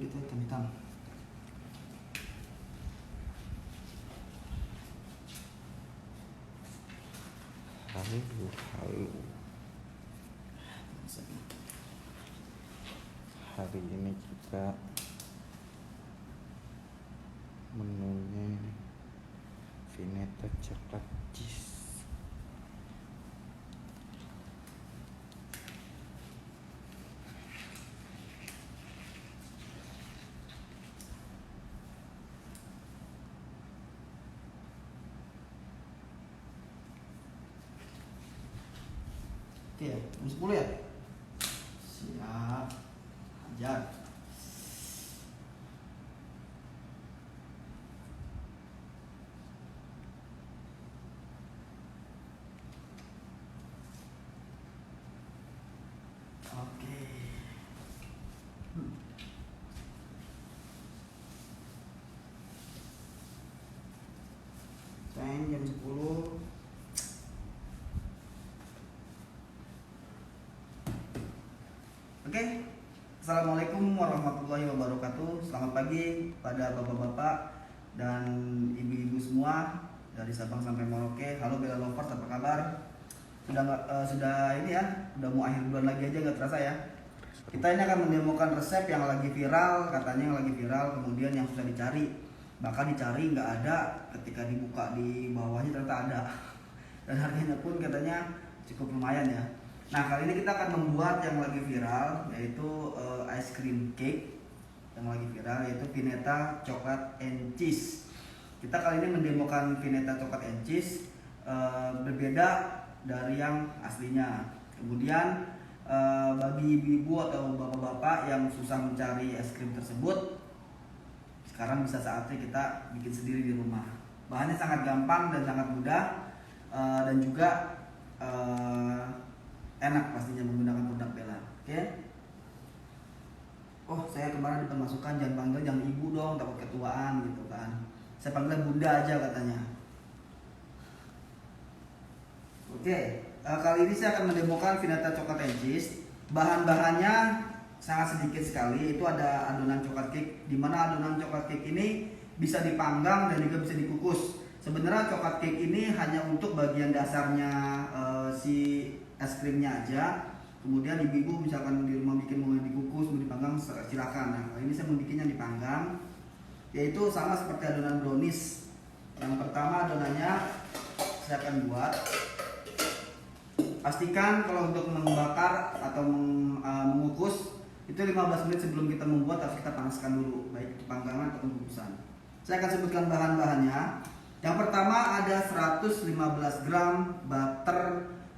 gitu hitam-hitam. Halo. Hari ini kita menunya Vineta coklat cheese. Oke, jam 10 ya? Siap. Hajar. Oke. Sayang jam 10. Oke, Assalamualaikum warahmatullahi wabarakatuh. Selamat pagi pada bapak-bapak dan ibu-ibu semua dari Sabang sampai Merauke. Halo Bella Lovers, apa kabar? Sudah ini ya, udah mau akhir bulan lagi aja nggak terasa ya. Kita ini akan mendemokan resep yang lagi viral, katanya yang lagi viral, kemudian yang susah dicari. Bahkan dicari nggak ada, ketika dibuka di bawahnya ternyata ada. Dan harganya pun katanya cukup lumayan ya. Nah, kali ini kita akan membuat yang lagi viral, yaitu ice cream cake yang lagi viral, yaitu Vineta coklat and cheese. Kita kali ini mendemokan Vineta coklat and cheese, berbeda dari yang aslinya. Kemudian bagi ibu-ibu atau bapak-bapak yang susah mencari es krim tersebut, sekarang bisa saatnya kita bikin sendiri di rumah. Bahannya sangat gampang dan sangat mudah, dan juga enak pastinya menggunakan produk Bella. Oke? Oh, saya kemarin dipermasukkan jangan panggil yang ibu dong, takut ketuaan gitu kan. Saya panggil bunda aja katanya. Oke, kali ini saya akan mendemokan Vineta coklat and cheese. Bahan-bahannya sangat sedikit sekali. Itu ada adonan coklat cake, di mana adonan coklat cake ini bisa dipanggang dan juga bisa dikukus. Sebenarnya coklat cake ini hanya untuk bagian dasarnya si es krimnya aja. Kemudian ibu-ibu misalkan di rumah bikin mau dikukus, mau dipanggang, silakan. Nah, ini saya mau bikinnya dipanggang, yaitu sama seperti adonan brownies. Yang pertama adonannya saya akan buat. Pastikan kalau untuk membakar atau mengukus itu 15 menit sebelum kita membuat harus kita panaskan dulu, baik itu panggangan atau pengukusan. Saya akan sebutkan bahan-bahannya. Yang pertama ada 115 gram butter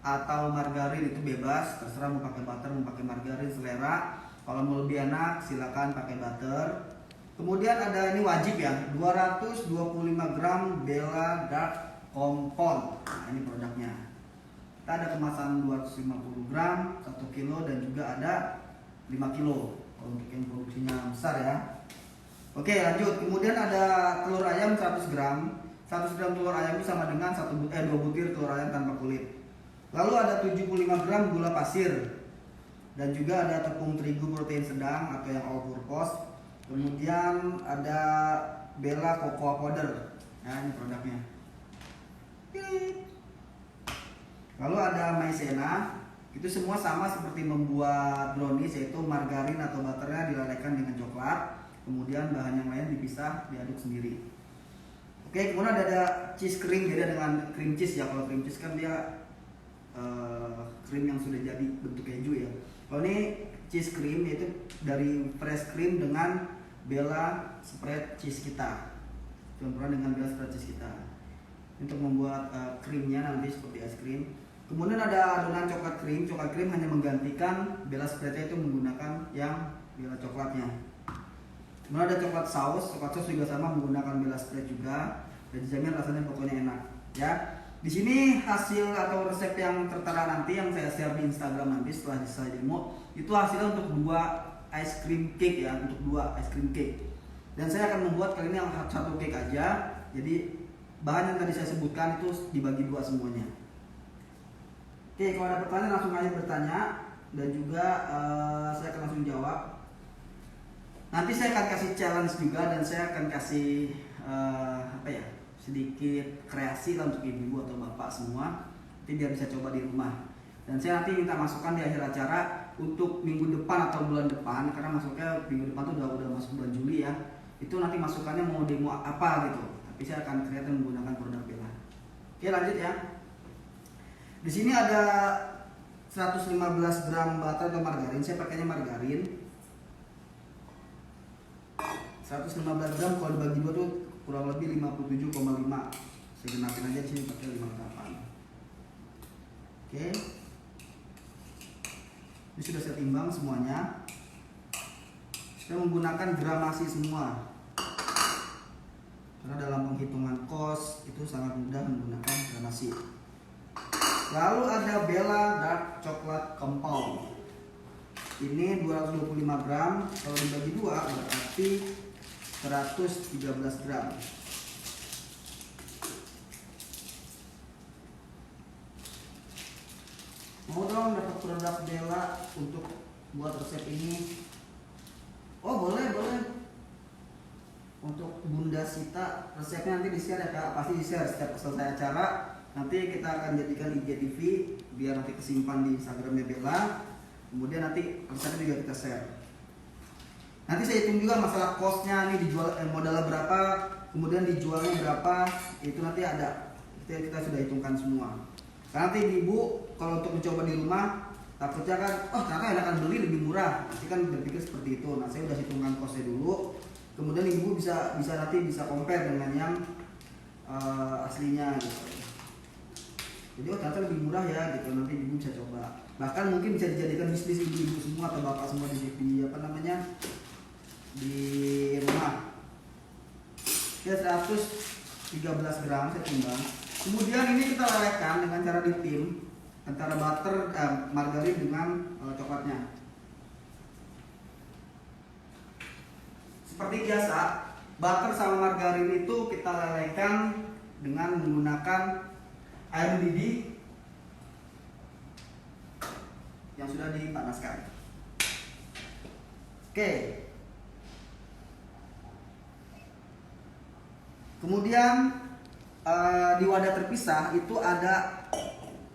atau margarin, itu bebas, terserah mau pakai butter, mau pakai margarin, selera. Kalau mau lebih enak silakan pakai butter. Kemudian ada, ini wajib ya, 225 gram Bella Dark Compound. Nah, ini produknya. Kita ada kemasan 250 gram, 1 kilo, dan juga ada 5 kilo kalau untuk yang produksinya besar ya. Oke, lanjut. Kemudian ada telur ayam 100 gram. 100 gram telur ayam itu sama dengan 2 butir telur ayam tanpa kulit. Lalu ada 75 gram gula pasir, dan juga ada tepung terigu protein sedang atau yang all purpose. Kemudian ada Bella cocoa powder. Nah, ini produknya. Lalu ada maizena. Itu semua sama seperti membuat brownies, yaitu margarin atau butternya dilelehkan dengan coklat. Kemudian bahan yang lain dipisah, diaduk sendiri. Oke, kemudian ada cheese cream, beda dengan cream cheese ya. Kalau cream cheese kan dia krim yang sudah jadi bentuk keju ya. Kalau ini cheese cream, yaitu dari fresh cream dengan Bella spread cheese kita. Campuran dengan Bella spread cheese kita. Untuk membuat krimnya nanti seperti es krim. Kemudian ada adonan coklat krim. Coklat krim hanya menggantikan Bella spreadnya, itu menggunakan yang Bella coklatnya. Kemudian ada coklat saus juga sama menggunakan Bella spread juga. Dan dijamin rasanya pokoknya enak ya. Di sini hasil atau resep yang tertera nanti yang saya share di Instagram nanti setelah saya demo, itu hasilnya untuk 2 ice cream cake ya, untuk 2 ice cream cake. Dan saya akan membuat kali ini yang 1 cake aja. Jadi bahan yang tadi saya sebutkan itu dibagi 2 semuanya. Oke, kalau ada pertanyaan langsung aja bertanya, dan juga saya akan langsung jawab. Nanti saya akan kasih challenge juga dan saya akan kasih sedikit kreasi lah untuk ibu atau bapak semua. Nanti biar bisa coba di rumah. Dan saya nanti minta masukan di akhir acara untuk minggu depan atau bulan depan, karena masuknya minggu depan tuh udah masuk bulan Juli ya. Itu nanti masukannya mau demo apa gitu. Tapi saya akan kreatif menggunakan produk Bella. Oke, lanjut ya. Di sini ada 115 gram butter atau margarin. Saya pakainya margarin. 115 gram kalau dibagi dua tuh kurang lebih 57,5. Saya genapin aja di sini pakai 58. Oke. Ini sudah saya timbang semuanya. Saya menggunakan gramasi semua. Karena dalam penghitungan kos itu sangat mudah menggunakan gramasi. Lalu ada Bella Dark Chocolate Compound. Ini 225 gram. Kalau dibagi dua berarti 113 gram. Mau dong dapat produk Bella untuk buat resep ini? Oh boleh. Untuk Bunda Sita resepnya nanti di-share ya Kak. Pasti di-share setiap selesai acara. Nanti kita akan jadikan IGTV biar nanti kesimpan di Instagramnya Bella. Kemudian nanti resepnya juga kita share. Nanti saya hitung juga masalah costnya nih, dijual modalnya berapa, kemudian dijualnya berapa, itu nanti ada. Kita sudah hitungkan semua. Karena nanti ibu kalau untuk mencoba di rumah takutnya kan, ternyata enakan beli lebih murah. Pasti kan berpikir seperti itu. Nah saya udah hitungkan costnya dulu. Kemudian ibu bisa nanti bisa compare dengan yang aslinya gitu. Jadi ternyata lebih murah ya gitu. Nanti ibu bisa coba. Bahkan mungkin bisa dijadikan bisnis ibu-ibu semua atau bapak semua di rumah. Ya 113 gram saya timbang. Kemudian ini kita lelehkan dengan cara ditim antara margarin dengan coklatnya. Seperti biasa, butter sama margarin itu kita lelehkan dengan menggunakan air mendidih yang sudah dipanaskan. Oke. Kemudian di wadah terpisah itu ada,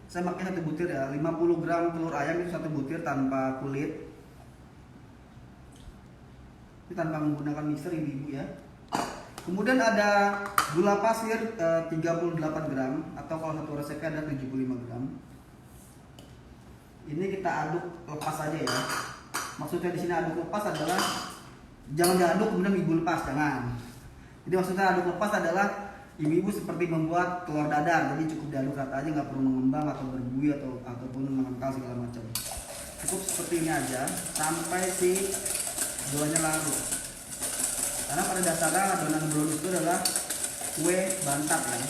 saya pakai 1 butir ya, 50 gram telur ayam itu 1 butir tanpa kulit. Ini tanpa menggunakan mixer ibu ya. Kemudian ada gula pasir 38 gram atau kalau satu resepnya ada 75 gram. Ini kita aduk lepas saja ya. Maksudnya di sini aduk lepas adalah jangan diaduk kemudian ibu lepas, jangan. Jadi maksudnya aduk lepas adalah ibu-ibu seperti membuat telur dadar, jadi cukup diaduk rata aja, nggak perlu mengembang atau berbuih ataupun mengengkal segala macam. Cukup seperti ini aja sampai si adonannya larut. Karena pada dasarnya adonan brownies itu adalah kue bantat ya.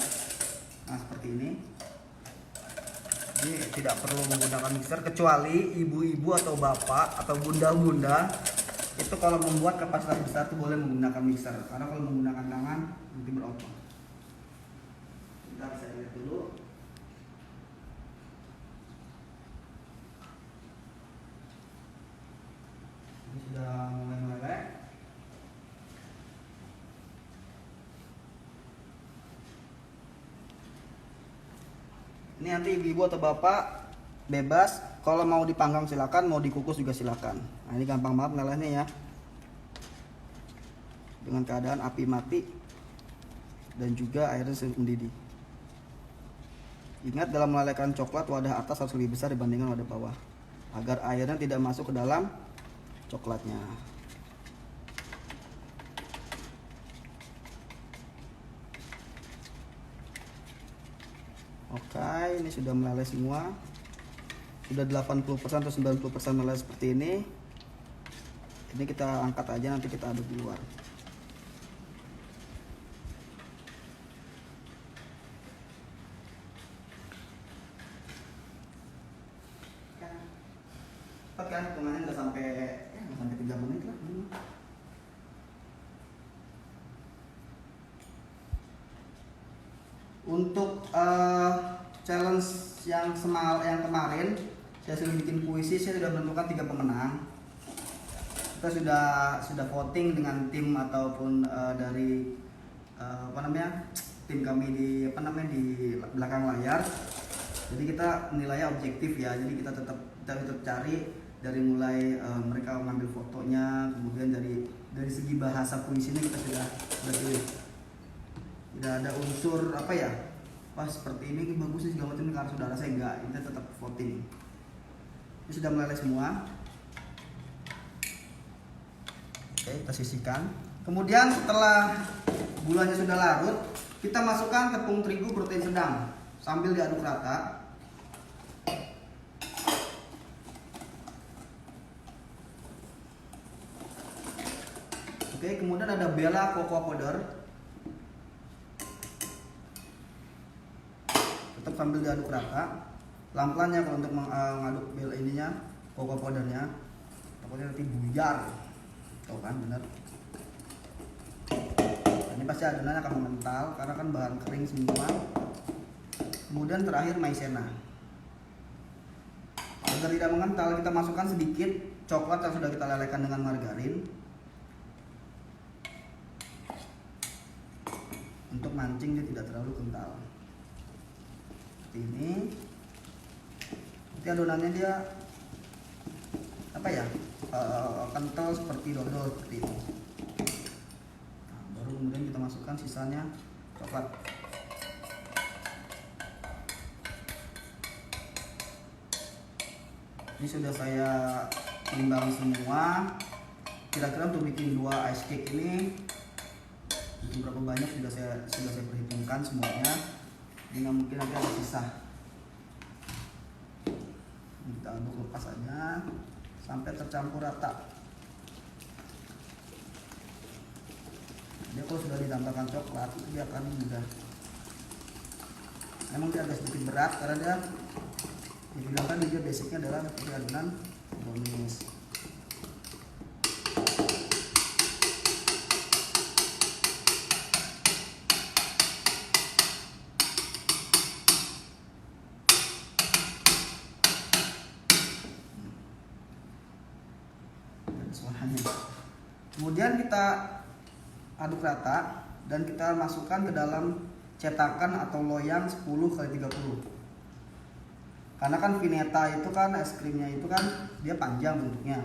Nah seperti ini. Jadi tidak perlu menggunakan mixer kecuali ibu-ibu atau bapak atau bunda-bunda itu kalau membuat kapasitas besar itu boleh menggunakan mixer. Karena kalau menggunakan tangan nanti berotot. Bentar saya lihat dulu. Ini sudah mulai meleleh. Ini nanti ibu atau bapak bebas, kalau mau dipanggang silakan, mau dikukus juga silakan. Nah ini gampang banget melelehnya ya. Dengan keadaan api mati dan juga airnya mendidih. Ingat dalam melelehkan coklat wadah atas harus lebih besar dibandingkan wadah bawah agar airnya tidak masuk ke dalam coklatnya. Oke, ini sudah meleleh semua. Sudah 80% atau 90% meleleh seperti ini. Ini kita angkat aja, nanti kita aduk di luar. Cepat kan, hitungannya nggak sampai 3 menit lah. Untuk challenge yang kemarin saya sudah bikin puisi, saya sudah menentukan 3 pemenang. kita sudah voting dengan tim ataupun dari tim kami di belakang layar. Jadi kita menilainya objektif ya. Jadi kita tetap cari dari mulai mereka mengambil fotonya, kemudian dari segi bahasa puisinya kita sudah pilih. Tidak ada unsur wah seperti ini bagus sih segala macam, karena saudara saya enggak, kita tetap voting. Ini sudah meleleh semua. Oke, kita sisihkan. Kemudian setelah gulanya sudah larut, kita masukkan tepung terigu protein sedang sambil diaduk rata. Oke, kemudian ada Bella cocoa powder. Tetap sambil diaduk rata. Pelan-pelan ya kalau untuk mengaduk Bella ininya, cocoa powdernya. Takutnya nanti buyar. Tahu kan, bener. Ini pasti adonannya akan mengental karena kan bahan kering semua. Kemudian terakhir maizena. Agar tidak mengental, kita masukkan sedikit coklat yang sudah kita lelehkan dengan margarin untuk mancing dia tidak terlalu kental. Seperti ini. Nanti adonannya dia kental seperti dodol seperti itu. Nah, baru kemudian kita masukkan sisanya coklat. Ini sudah saya timbang semua. Kira-kira untuk bikin 2 ice cake ini berapa banyak sudah saya perhitungkan semuanya. Ini mungkin nanti ada sisa. Kita aduk lepas aja sampai tercampur rata. Dia kalau sudah ditambahkan coklat itu dia akan mudah. Memang dia agak sedikit berat karena dia dibilangkan dia basicnya adalah seperti adonan brownies. Kemudian kita aduk rata dan kita masukkan ke dalam cetakan atau loyang 10x30. Karena kan vineta itu kan es krimnya itu kan dia panjang bentuknya.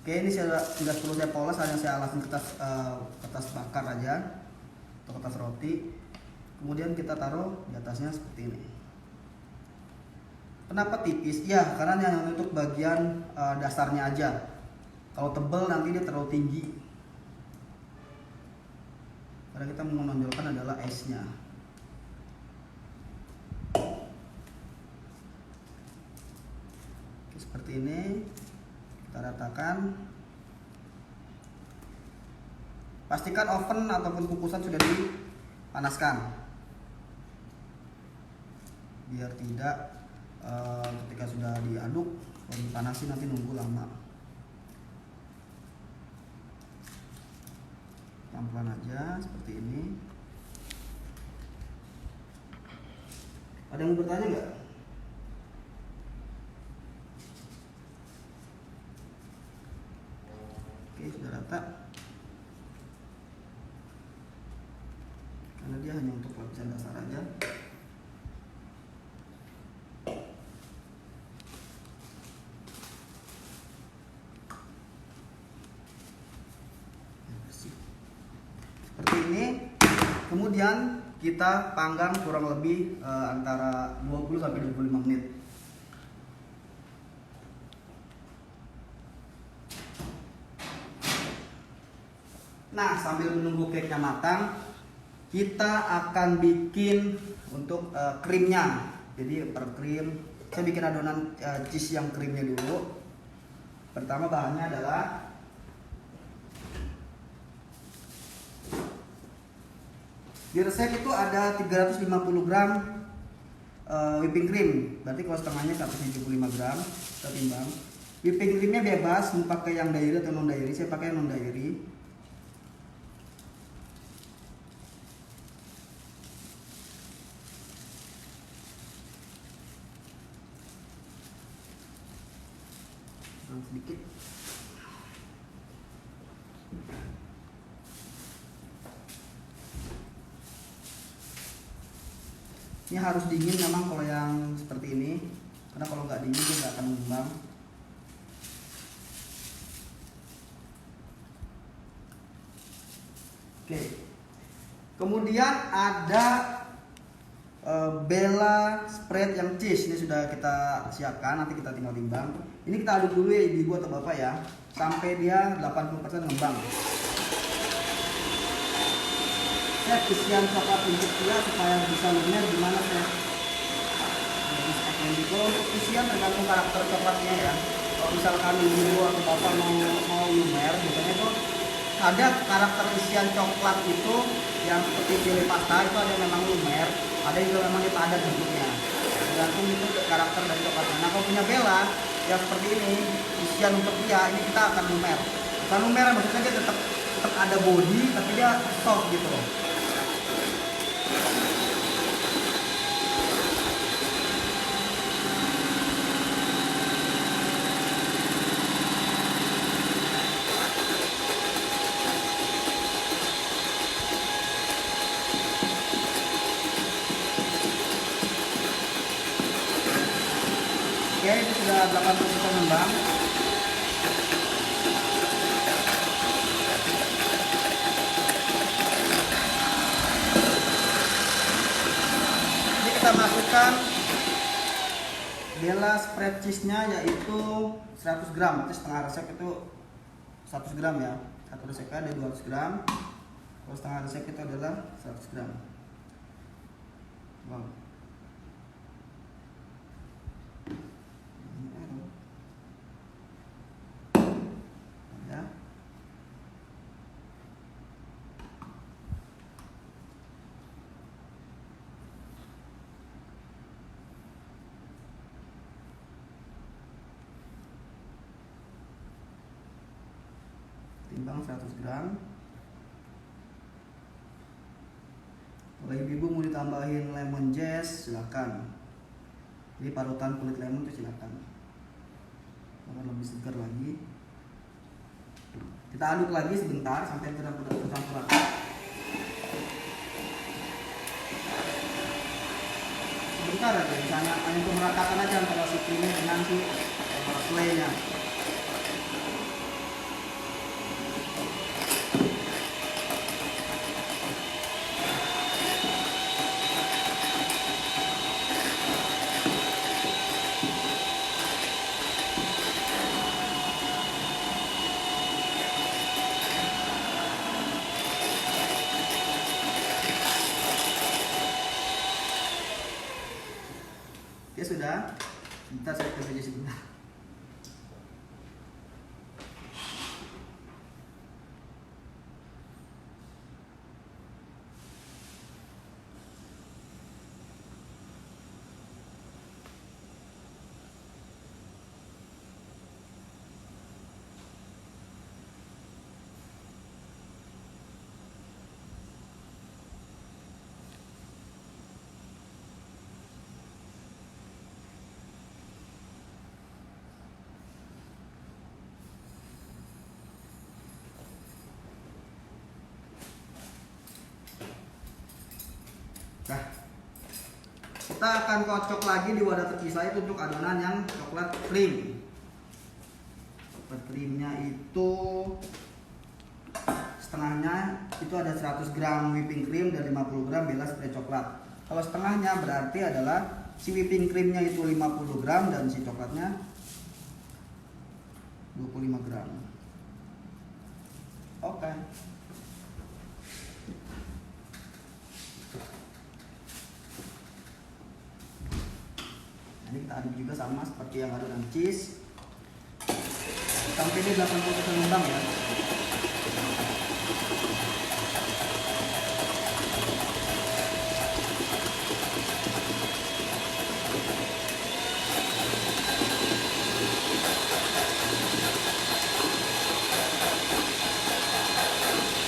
Oke, ini tidak perlu saya poles, hanya saya alasin kertas bakar aja atau kertas roti. Kemudian kita taruh di atasnya seperti ini. Kenapa tipis? Ya, karena hanya untuk bagian dasarnya aja. Kalau tebal nanti dia terlalu tinggi. Karena kita mau menonjolkan adalah esnya. Oke, seperti ini kita ratakan. Pastikan oven ataupun kukusan sudah dipanaskan biar tidak ketika sudah diaduk kalau dipanasin nanti nunggu lama. Pelan-pelan aja seperti ini. Ada yang mau bertanya nggak? Oke, sudah rata. Karena dia hanya untuk lapisan dasar aja. Seperti ini. Kemudian kita panggang kurang lebih antara 20 sampai 25 menit. Nah, sambil menunggu cake-nya matang, kita akan bikin untuk krimnya. Jadi per krim, saya bikin adonan cheese yang krimnya dulu. Pertama bahannya adalah di resep itu ada 350 gram whipping cream. Berarti kalau setengahnya 175 gram, kita timbang. Whipping creamnya bebas, mau pakai yang dairy atau non dairy. Saya pakai non dairy. Sedikit. cheese-nya harus dingin memang kalau yang seperti ini, karena kalau nggak dingin dia nggak akan mengembang. Oke, kemudian ada Bella spread yang cheese ini sudah kita siapkan, nanti kita tinggal timbang. Ini kita aduk dulu ya ibu atau bapak ya, sampai dia 80% ngembang. Saya isian coklat untuk dia supaya bisa lumer gimana saya? Kalau untuk isian tergantung karakter coklatnya ya. Kalau misalkan ibu atau bapak mau lumer, biasanya itu ada karakter isian coklat itu yang seperti pilih pasta itu ada yang memang lumer, ada yang memang dia padat bentuknya. Tergantung itu karakter dari coklatnya. Nah kalau punya Bella yang seperti ini isian untuk dia ini kita akan lumer. Bukan lumer maksudnya dia tetap ada body tapi dia soft gitu loh. Oke, itu sudah 80% ngembang. Ini kita masukkan Bella spread cheese-nya yaitu 100 gram. Itu setengah resep itu 100 gram ya. Satu resep ada 200 gram. Kalau setengah resep itu adalah 100 gram. Wow. Ya. Timbang 100 gram. Kalau ibu mau ditambahin lemon zest silakan. Jadi parutan kulit lemon itu silakan. Akan lebih segar lagi. Kita aduk lagi sebentar sampai tercampur rata. Sebentar aja, misalnya hanya untuk meratakan aja antara si krimnya dengan si selainya. Ya sudah, sebentar saya kerja sebentar. Nah, kita akan kocok lagi di wadah terpisah itu untuk adonan yang coklat krim. Coklat krimnya itu setengahnya itu ada 100 gram whipping cream dan 50 gram Bella spread coklat. Kalau setengahnya berarti adalah si whipping creamnya itu 50 gram dan si coklatnya 25 gram. Oke. Ini kita aduk juga sama seperti yang adonan cheese sampai dia 80% mengembang ya.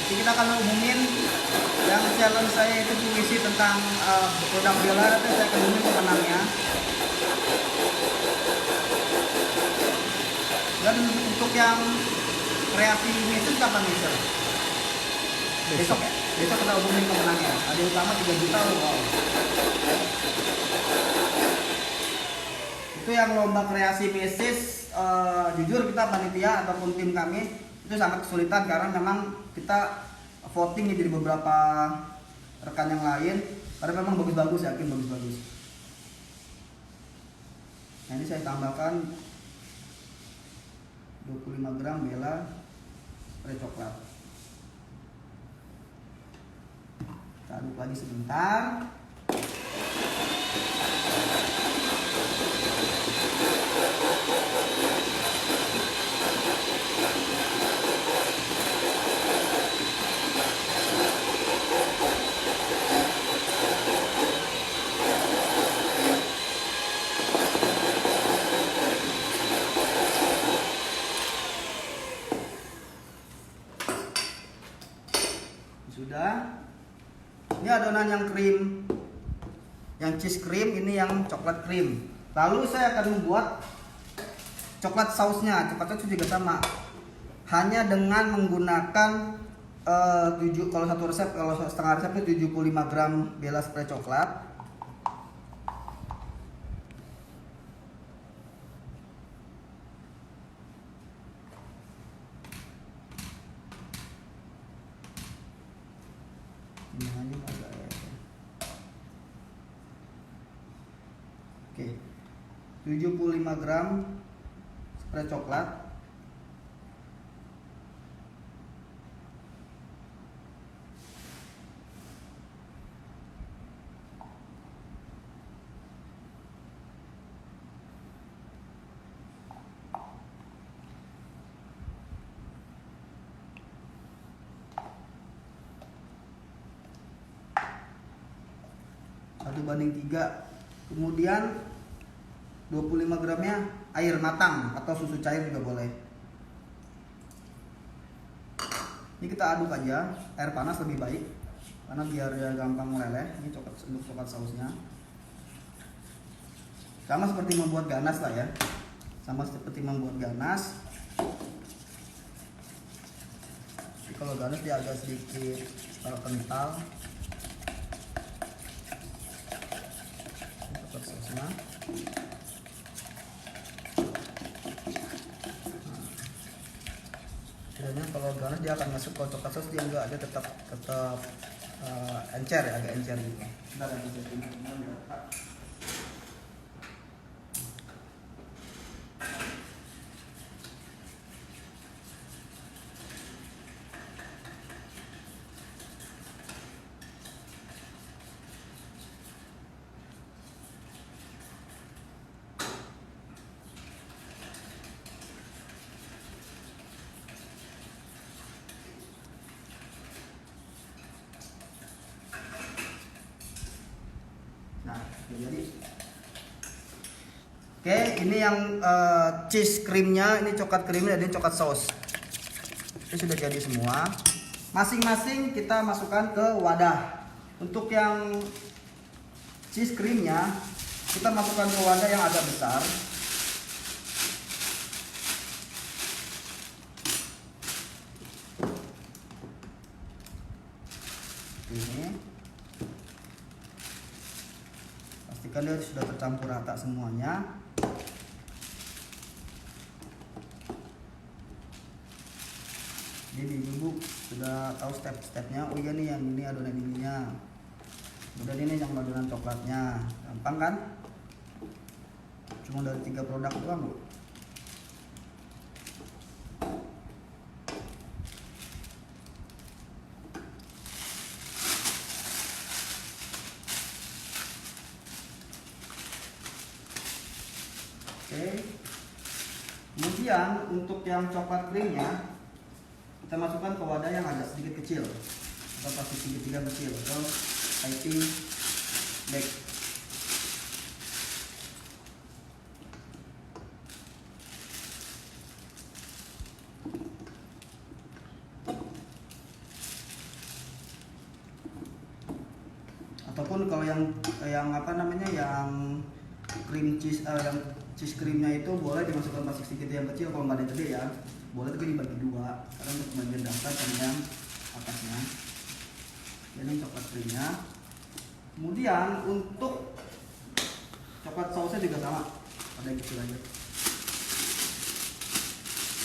Jadi kita akan umumin yang challenge saya itu puisi tentang produk Bella itu saya akan umumin pemenangnya. Dan untuk yang kreasi ini itu kapan bisa? Besok ya? Besok kita umumin pemenangnya. Hadiah utama 3 juta loh. Wow. Itu yang lomba kreasi mesis. Jujur kita panitia ataupun tim kami itu sangat kesulitan karena memang kita voting dari beberapa rekan yang lain karena memang bagus-bagus, yakin bagus-bagus. Nah ini saya tambahkan 25 gram Bella spray coklat. Kita aduk lagi sebentar. Sudah. Ini adonan yang krim, yang cheese cream, ini yang coklat cream. Lalu saya akan membuat coklat sausnya. Coklat saus juga sama, hanya dengan menggunakan 7, kalau satu resep, kalau setengah resep itu 75 gram Bella spray coklat. Oke, 75 gram spray coklat. Satu banding 3. Kemudian 25 gramnya air matang atau susu cair juga boleh. Ini kita aduk aja, air panas lebih baik karena biar dia gampang meleleh. Ini untuk coklat sausnya. Sama seperti membuat ganas lah ya. Sama seperti membuat ganas. Jadi kalau ganas dia agak sedikit kental. Sebenarnya kalau ganas dia akan masuk, kalau coklat saus dia enggak, dia tetap encer ya, agak encer gitu. Bentar ya, jadi oke, ini yang cheese creamnya, ini coklat creamnya, dan ini coklat saus. Ini sudah jadi semua. Masing-masing kita masukkan ke wadah. Untuk yang cheese creamnya kita masukkan ke wadah yang agak besar. Ini pastikan dia sudah tercampur rata semuanya. Jadi ibu sudah tahu step-stepnya. Oh iya nih, yang ini adonan ininya, kemudian ini yang adonan coklatnya. Gampang kan? Cuma dari 3 produk doang loh. Oke. Kemudian untuk yang coklat creamnya kita masukkan ke wadah yang agak sedikit kecil, atau plastik segitiga kecil, atau piping bag. Ataupun kalau yang apa namanya, yang cream cheese, yang cheese creamnya itu boleh dimasukkan plastik segitiga yang kecil kalau nggak ada yang gede ya. Boleh, tapi dibagi 2 karena untuk bagian dasar sama yang atasnya. Ini coklat krimnya. Kemudian untuk coklat sausnya juga sama, ada yang kecil aja.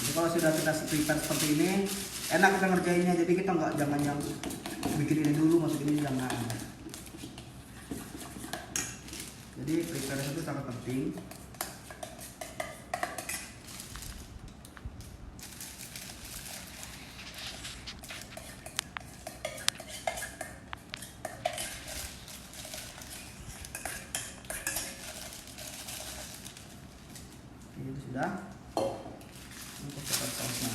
Jadi kalau sudah kita prepare seperti ini, enak kita ngerjainnya. Jadi kita jangan yang bikin ini dulu masuk ini, jangan. Jadi prepare itu sangat penting. Ini sudah untuk coklat sausnya.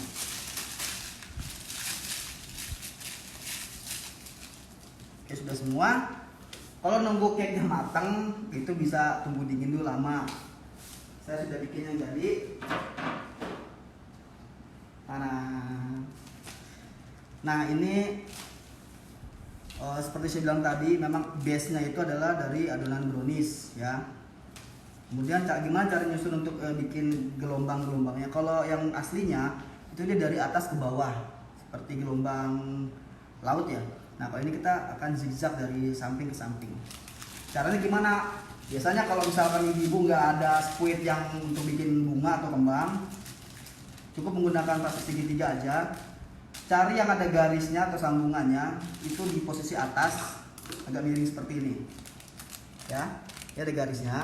Oke, sudah semua. Kalau nunggu cake matang itu bisa tunggu dingin dulu lama. Saya sudah bikin yang jadi. Nah ini seperti saya bilang tadi, memang base-nya itu adalah dari adonan brownies ya. Kemudian gimana cara nyusun untuk bikin gelombang-gelombangnya? Kalau yang aslinya itu dia dari atas ke bawah seperti gelombang laut ya. Nah kalau ini kita akan zigzag dari samping ke samping. Caranya gimana? Biasanya kalau misalkan ibu nggak ada squid yang untuk bikin bunga atau kembang, cukup menggunakan plastik segitiga aja. Cari yang ada garisnya atau sambungannya, itu di posisi atas agak miring seperti ini. Ya, ini ada garisnya.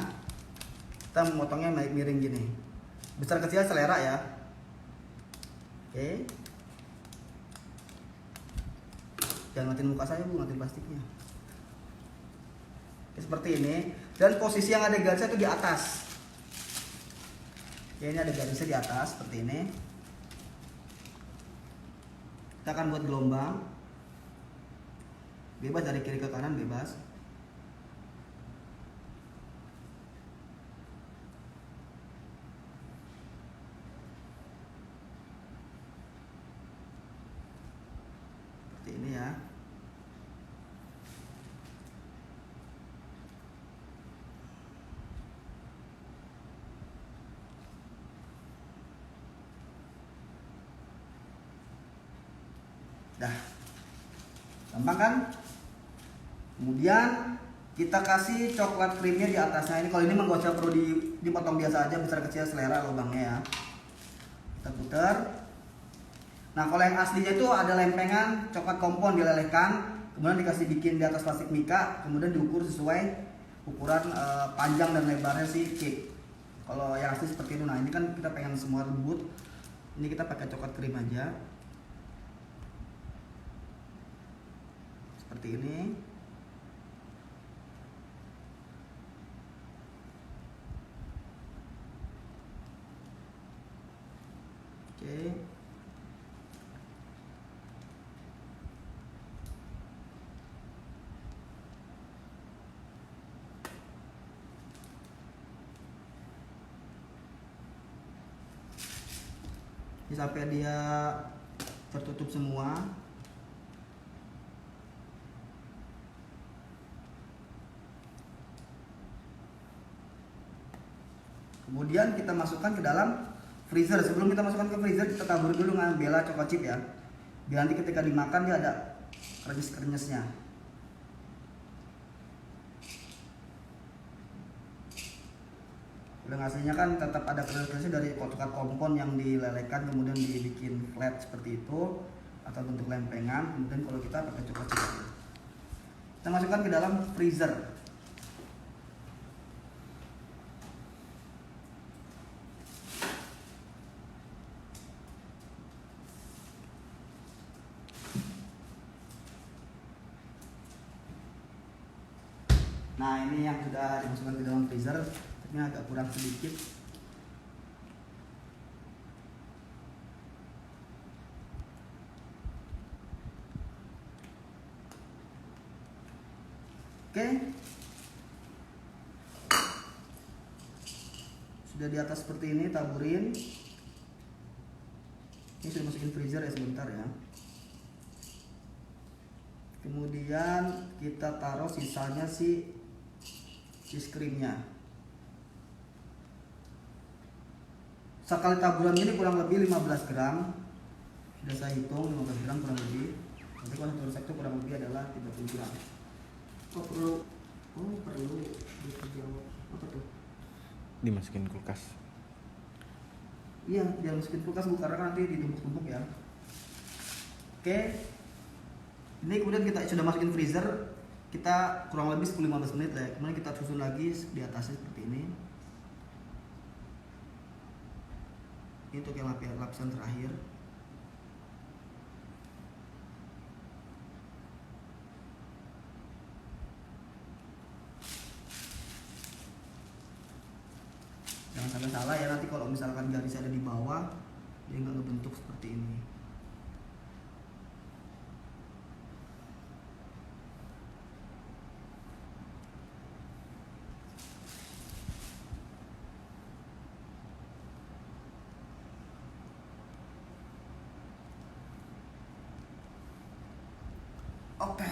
Kita memotongnya miring gini. Besar kecil selera ya. Oke. Jangan ngatin muka saya bu, ngatin plastiknya. Oke, seperti ini. Dan posisi yang ada garisnya itu di atas. Oke, ini ada garisnya di atas seperti ini. Kita akan buat gelombang. Bebas dari kiri ke kanan, bebas. Seperti ini ya. Dah, gampang kan? Kemudian kita kasih coklat krimnya di atasnya. Ini kalau ini mah gak usah perlu dipotong biasa aja, besar kecil selera lubangnya ya. Kita putar. Nah kalau yang aslinya itu ada lempengan coklat kompon dilelehkan, kemudian dikasih bikin di atas plastik mika, kemudian diukur sesuai ukuran panjang dan lebarnya si cake. Kalau yang asli seperti itu. Nah ini kan kita pengen semua lembut. Ini kita pakai coklat krim aja. Seperti ini. Oke. Ini sampai dia tertutup semua. Kemudian kita masukkan ke dalam freezer. Sebelum kita masukkan ke freezer, kita tabur dulu dengan Bella Choco Chip ya. Biar nanti ketika dimakan dia ada krenyes-krenyesnya. Yang aslinya kan tetap ada krenyes-krenyesnya dari coklat kompon yang dilelehkan kemudian dibikin flat seperti itu atau bentuk lempengan. Kemudian kalau kita pakai Choco Chip, kita masukkan ke dalam freezer. Nah ini yang sudah dimasukkan ke dalam freezer, ini agak kurang sedikit. Oke, sudah di atas seperti ini, taburin. Ini sudah masukin freezer ya sebentar ya. Kemudian kita taruh sisanya si cheese creamnya. Sekali taburan ini kurang lebih 15 gram. Sudah saya hitung 15 gram kurang lebih. Nanti kalau satu resep itu kurang lebih adalah 30 gram. Perlu dijawab apa tuh? Dimasukin kulkas. Iya, jangan masukin kulkas Bu, karena nanti ditumpuk-tumpuk ya. Oke. Ini kemudian kita sudah masukin freezer, kita kurang lebih 10-15 menit lah ya. Kemudian kita susun lagi di atasnya seperti ini. Ini untuk yang lapisan terakhir. Jangan sampai salah ya, nanti kalau misalkan garis ada di bawah dia nggak ngebentuk seperti ini. Oke.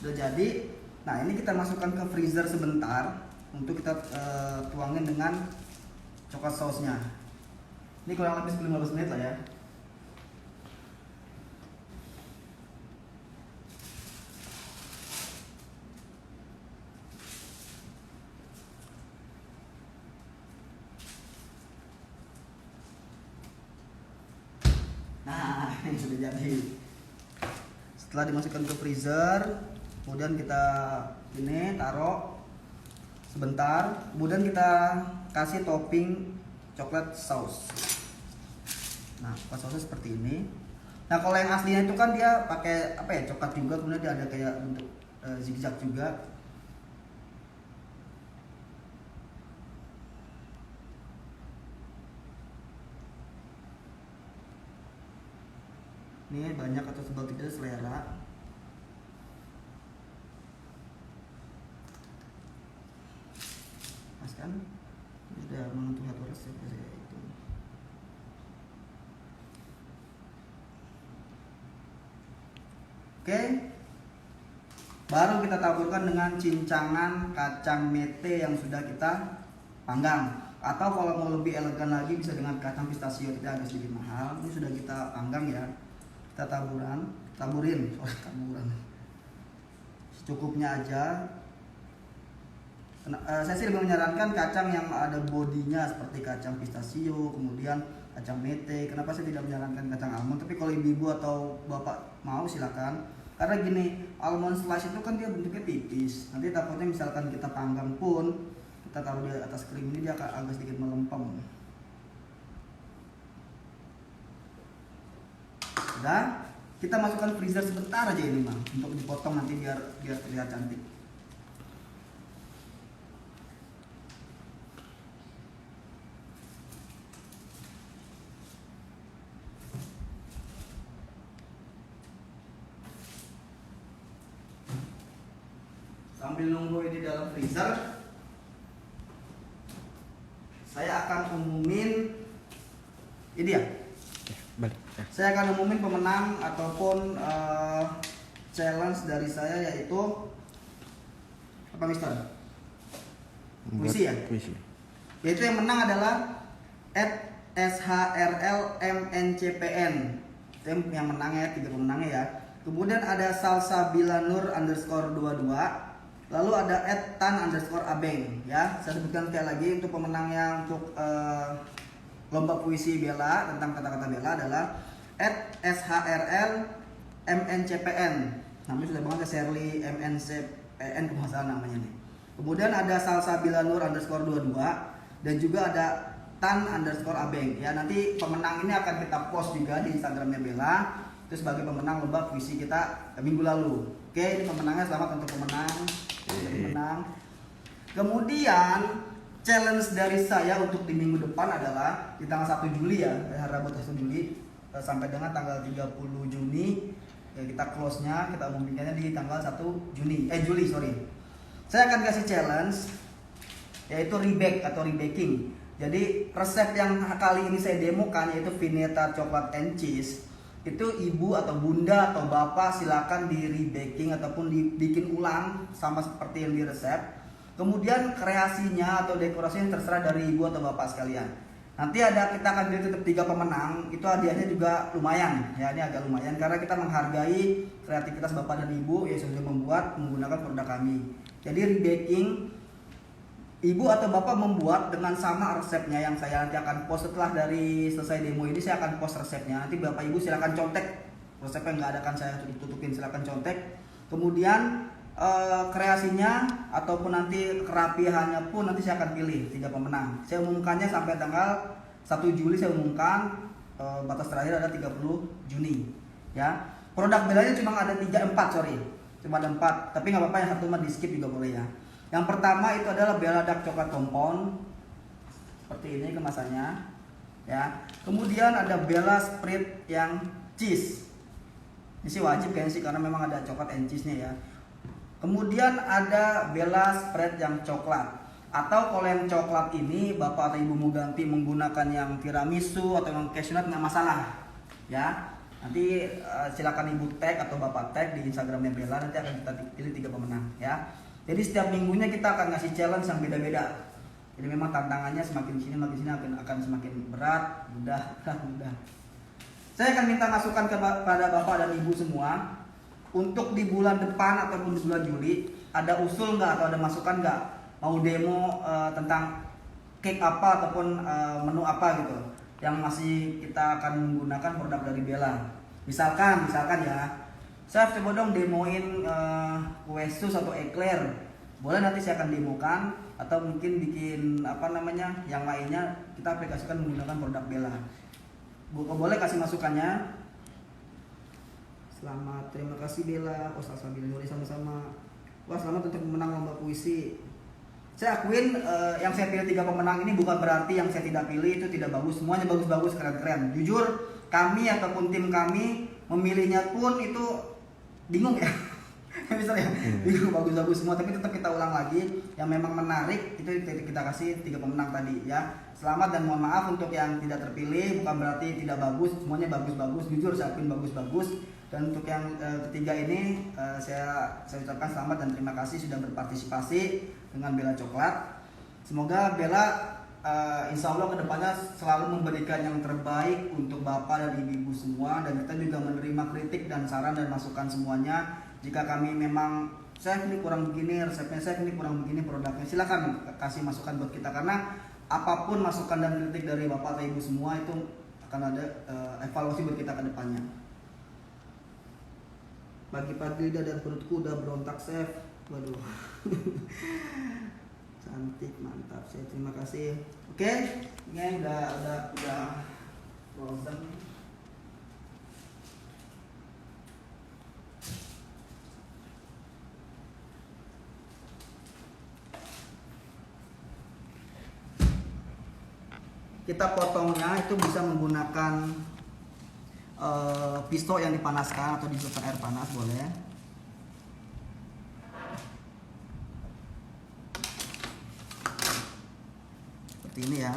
Sudah jadi. Nah, ini kita masukkan ke freezer sebentar untuk kita tuangin dengan coklat sausnya. Ini kurang lebih 10-15 menit lah ya. Nah, ini sudah jadi. Setelah dimasukkan ke freezer, kemudian kita ini taruh sebentar, kemudian kita kasih topping coklat saus. Nah, coklat sausnya seperti ini. Nah, kalau yang aslinya itu kan dia pakai apa ya, coklat juga, kemudian dia ada kayak bentuk zigzag juga. Ini banyak atau tebal tidak selera. Pas kan? Ini sudah menyentuh satu resep saya itu. Oke. Baru kita taburkan dengan cincangan kacang mete yang sudah kita panggang. Atau kalau mau lebih elegan lagi bisa dengan kacang pistachio, tapi agak sedikit mahal. Ini sudah kita panggang ya. Kita taburin, secukupnya aja. Saya sih lebih menyarankan kacang yang ada bodinya seperti kacang pistachio, kemudian kacang mete. Kenapa saya tidak menyarankan kacang almond? Tapi kalau ibu atau bapak mau silakan. Karena gini, almond slice itu kan dia bentuknya tipis. Nanti takutnya misalkan kita panggang pun kita taruh di atas krim ini dia agak sedikit melempem. Udah, kita masukkan freezer sebentar aja ini Bang, untuk dipotong nanti biar terlihat cantik. Sambil nunggu ini dalam freezer, saya akan umumin ini ya. Balik. Saya akan umumin pemenang ataupun challenge dari saya, yaitu apa Mister? Puisi ya? Puisi. Yaitu yang menang adalah @shrlmncpn. Itu yang menang ya, 3 pemenangnya ya. Kemudian ada salsabilanur_22. Lalu ada @tan_abeng ya. Saya sebutkan sekali lagi untuk pemenangnya untuk lomba puisi Bella tentang kata-kata Bella adalah @shrlmncpn. Namanya sudah banget ya, Shirley MNCPN kalau salah namanya nih. Kemudian ada salsabilanur_22 dan juga ada tan_abeng ya. Nanti pemenang ini akan kita post juga di Instagramnya Bella. Itu sebagai pemenang lomba puisi kita minggu lalu. Oke, ini pemenangnya, selamat untuk pemenang. Kemudian challenge dari saya untuk di minggu depan adalah di tanggal 1 Juli ya, hari Rabu 1 Juli sampai dengan tanggal 30 Juni ya, kita close-nya, kita umumkannya di tanggal 1 Juli. Saya akan kasih challenge yaitu rebake atau rebaking. Jadi resep yang kali ini saya demokan yaitu vineta coklat and cheese. Itu ibu atau bunda atau bapak silakan di rebaking ataupun dibikin ulang sama seperti yang di resep. Kemudian kreasinya atau dekorasinya terserah dari ibu atau bapak sekalian. Nanti kita akan pilih tetap 3 pemenang. Itu hadiahnya juga lumayan ya, ini agak lumayan karena kita menghargai kreativitas Bapak dan Ibu yang sudah membuat menggunakan produk kami. Jadi rebaking, Ibu atau Bapak membuat dengan sama resepnya yang saya nanti akan post setelah dari selesai demo ini, saya akan post resepnya. Nanti Bapak Ibu silakan contek resepnya, nggak ada kan saya tutupin, silakan contek. Kemudian kreasinya ataupun nanti kerapihannya pun nanti saya akan pilih 3 pemenang. Saya umumkannya sampai tanggal 1 Juli saya umumkan, batas terakhir ada 30 Juni ya. Produk belanya cuma ada 4, cuma ada 4, tapi nggak apa-apa, yang satu mah di skip juga boleh ya. Yang pertama itu adalah Bella Dark Coklat Compound, seperti ini kemasannya ya. Kemudian ada Bella Sprite yang cheese, ini sih wajib kayaknya sih karena memang ada coklat and cheese nya ya. Kemudian ada Bella Spread yang coklat, atau kalau yang coklat ini Bapak atau Ibu mau ganti menggunakan yang tiramisu atau yang cashew nut, nggak masalah ya. Nanti silakan Ibu tag atau Bapak tag di Instagramnya Bella, nanti akan kita pilih 3 pemenang ya. Jadi setiap minggunya kita akan ngasih challenge yang beda-beda. Jadi memang tantangannya semakin sini akan semakin berat, mudah. Saya akan minta masukan kepada Bapak dan Ibu semua. Untuk di bulan depan ataupun di bulan Juli, ada usul nggak atau ada masukan nggak? Mau demo tentang cake apa ataupun menu apa gitu, yang masih kita akan menggunakan produk dari Bella. Misalkan ya, saya coba dong demoin kue sus atau eclair. Boleh, nanti saya akan demokan, atau mungkin bikin yang lainnya kita aplikasikan menggunakan produk Bella. Boleh kasih masukannya. Selamat, terima kasih Bella. Oh, sambil nulis sama-sama. Wah, selamat untuk menang lomba puisi. Saya akuin yang saya pilih 3 pemenang ini bukan berarti yang saya tidak pilih itu tidak bagus. Semuanya bagus-bagus, keren-keren. Jujur, kami ataupun tim kami memilihnya pun itu bingung ya. Misalnya bingung, bagus-bagus semua, tapi tetap kita ulang lagi. Yang memang menarik itu kita kasih 3 pemenang tadi ya. Selamat dan mohon maaf untuk yang tidak terpilih, bukan berarti tidak bagus. Semuanya bagus-bagus. Jujur saya akuin bagus-bagus. Dan untuk yang ketiga ini saya ucapkan selamat dan terima kasih sudah berpartisipasi dengan Bella Coklat. Semoga Bella insya Allah kedepannya selalu memberikan yang terbaik untuk Bapak dan Ibu semua, dan kita juga menerima kritik dan saran dan masukan semuanya. Jika kami memang saya ini kurang begini resepnya, saya ini kurang begini produknya, silakan kasih masukan buat kita, karena apapun masukan dan kritik dari Bapak atau Ibu semua itu akan ada evaluasi buat kita ke depannya. Pagi-pagi lidah dan perutku udah berontak, chef. Waduh. Cantik, mantap. Saya terima kasih. Oke, ini udah frozen. Kita potongnya itu bisa menggunakan pisau yang dipanaskan atau disusupkan air panas, boleh. Seperti ini ya.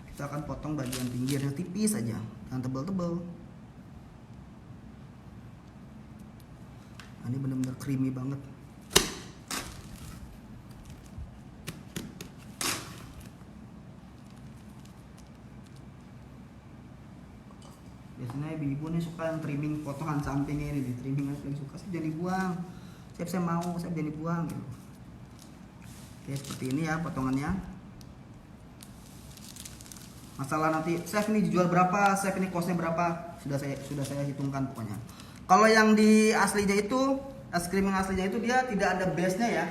Kita akan potong bagian pinggirnya tipis saja, jangan tebal-tebal. Nah, ini benar-benar creamy banget. Biasanya ibu-ibu nih suka yang trimming potongan sampingnya ini, trimming yang suka, saya jadi buang. Saya mau, saya jadi buang gitu. Oke, seperti ini ya potongannya. Masalah nanti chef ini dijual berapa, chef ini costnya berapa, sudah saya hitungkan pokoknya. Kalau yang di aslinya itu, es krim yang aslinya itu dia tidak ada base-nya ya.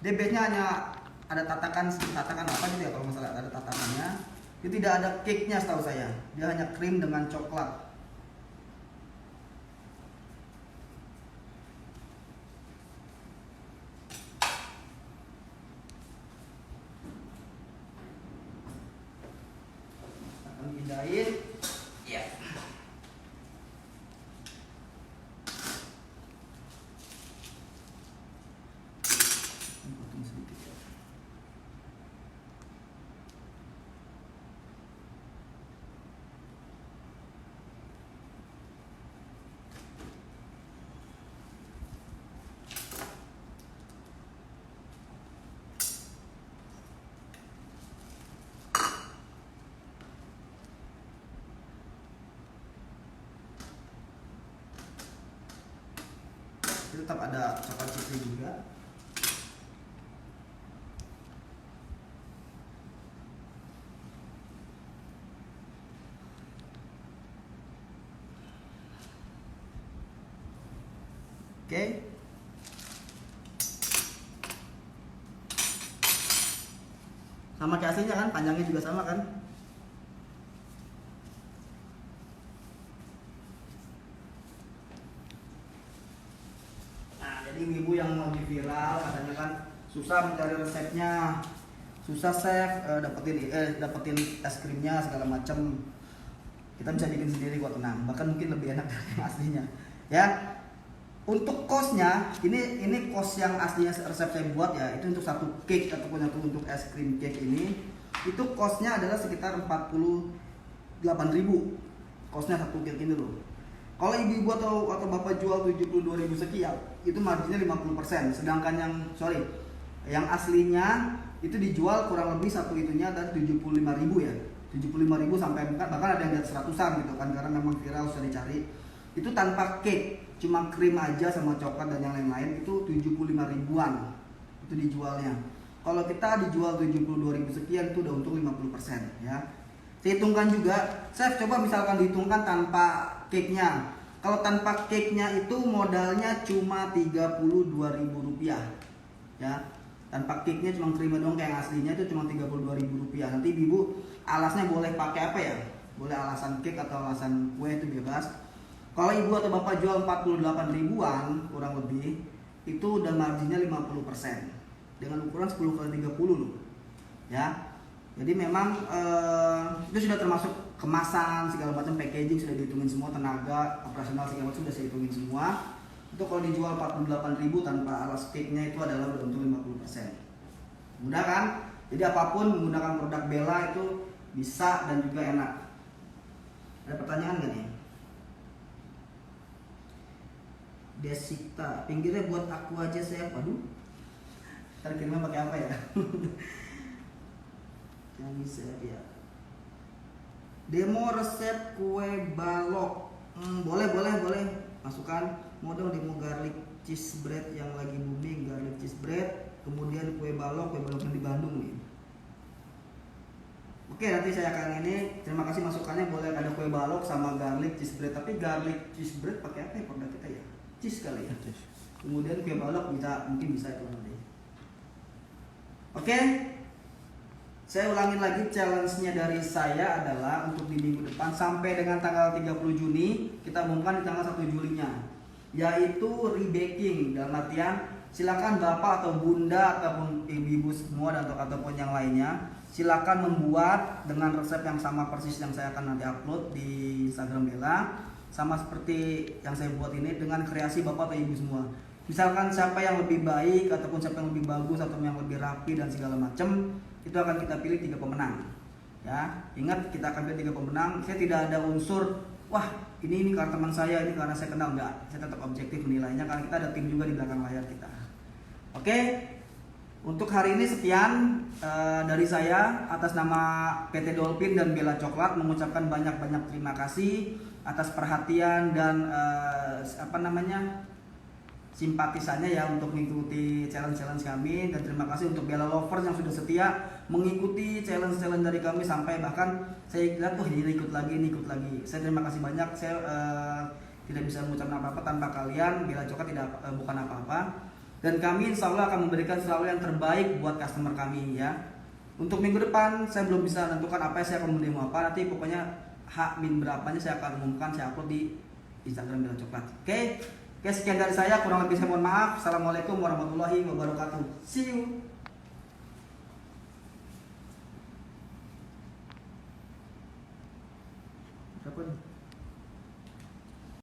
Dia base-nya hanya ada tatakan apa gitu ya, kalau masalah ada tatakannya. Dia tidak ada cake-nya setahu saya. Dia hanya krim dengan coklat. Akan pindahin. Ya. tetap ada coklat chipsnya juga. Oke. Sama kayak aslinya kan, panjangnya juga sama kan. Nah, jadi ibu yang lagi viral katanya kan susah mencari resepnya, susah chef dapetin es krimnya segala macam. Kita bisa bikin sendiri kok, tenang. Bahkan mungkin lebih enak dari yang aslinya. Ya. Untuk kosnya, ini kos yang aslinya resep saya buat ya, itu untuk satu cake ataupun untuk es krim cake ini, itu kosnya adalah sekitar 48.000. Kosnya satu cake ini loh. Kalau ibu-ibu atau bapak jual 72.000 sekian, itu marginnya 50%. Sedangkan yang aslinya itu dijual kurang lebih satu itunya dari 75.000 ya. 75.000 sampai bahkan ada yang di atas 100-an gitu kan, karena memang viral sudah dicari. Itu tanpa cake, cuma krim aja sama coklat dan yang lain-lain itu 75 ribuan itu dijualnya. Kalau kita dijual 72.000 sekian itu udah untung 50% ya. Saya hitungkan juga, saya coba misalkan dihitungkan tanpa cake-nya. Kalau tanpa cake-nya itu modalnya cuma 32.000 rupiah ya. Tanpa cake-nya cuma krimnya dong, kayak aslinya itu cuma 32.000 rupiah. Nanti ibu alasnya boleh pakai apa ya? Boleh alasan cake atau alasan kue, itu bebas. Kalau ibu atau bapak jual 48 ribuan kurang lebih, itu udah marginnya 50% dengan ukuran 10 kali 30 loh ya. Jadi memang itu sudah termasuk kemasan segala macam, packaging sudah dihitungin semua, tenaga operasional segala macam sudah saya hitungin semua. Itu kalau dijual 48 ribu tanpa alas cake-nya itu adalah udah untung 50%. Mudah kan? Jadi apapun menggunakan produk Bella itu bisa dan juga enak. Ada pertanyaan nggak nih? Desita, pinggirnya buat aku aja saya. Waduh, ntar kirimnya pakai apa ya? Yang bisa ya. Demo resep kue balok. Boleh. Masukkan. Mau dong demo garlic cheese bread yang lagi booming, garlic cheese bread. Kemudian kue balok yang di Bandung nih. Oke, nanti saya akan ini. Terima kasih masukannya. Boleh ada kue balok sama garlic cheese bread. Tapi garlic cheese bread pakai apa ya produk kita ya? Cheese kali ya. Kemudian kue balok mungkin bisa itu nanti. Oke. Saya ulangin lagi, challenge-nya dari saya adalah untuk di minggu depan sampai dengan tanggal 30 Juni, kita umumkan di tanggal 1 Julinya, yaitu rebaking. Dalam artian silakan bapak atau bunda ataupun ibu-ibu semua ataupun yang lainnya, silakan membuat dengan resep yang sama persis yang saya akan nanti upload di Instagram Bella, sama seperti yang saya buat ini, dengan kreasi bapak atau ibu semua. Misalkan siapa yang lebih baik ataupun siapa yang lebih bagus atau yang lebih rapi dan segala macam, itu akan kita pilih 3 pemenang. Ya, ingat kita akan pilih 3 pemenang. Saya tidak ada unsur, wah ini karena teman saya, ini karena saya kenal, enggak. Saya tetap objektif menilainya karena kita ada tim juga di belakang layar kita. Oke, untuk hari ini sekian dari saya atas nama PT Dolphin dan Bella Coklat, mengucapkan banyak-banyak terima kasih atas perhatian dan simpatisannya ya untuk mengikuti challenge kami, dan terima kasih untuk Bella Lovers yang sudah setia mengikuti challenge dari kami sampai bahkan saya lihat ini ikut lagi. Saya terima kasih banyak. Saya tidak bisa mengucapkan apa-apa tanpa kalian. Bella Coklat bukan apa-apa, dan kami insya Allah akan memberikan selalu yang terbaik buat customer kami ya. Untuk minggu depan saya belum bisa menentukan apa saya akan mendemo apa, nanti pokoknya H-min berapanya saya akan umumkan, saya upload di Instagram Bella Coklat. Oke, sekian dari saya, kurang lebih saya mohon maaf. Assalamualaikum warahmatullahi wabarakatuh. See you. Berapa nih?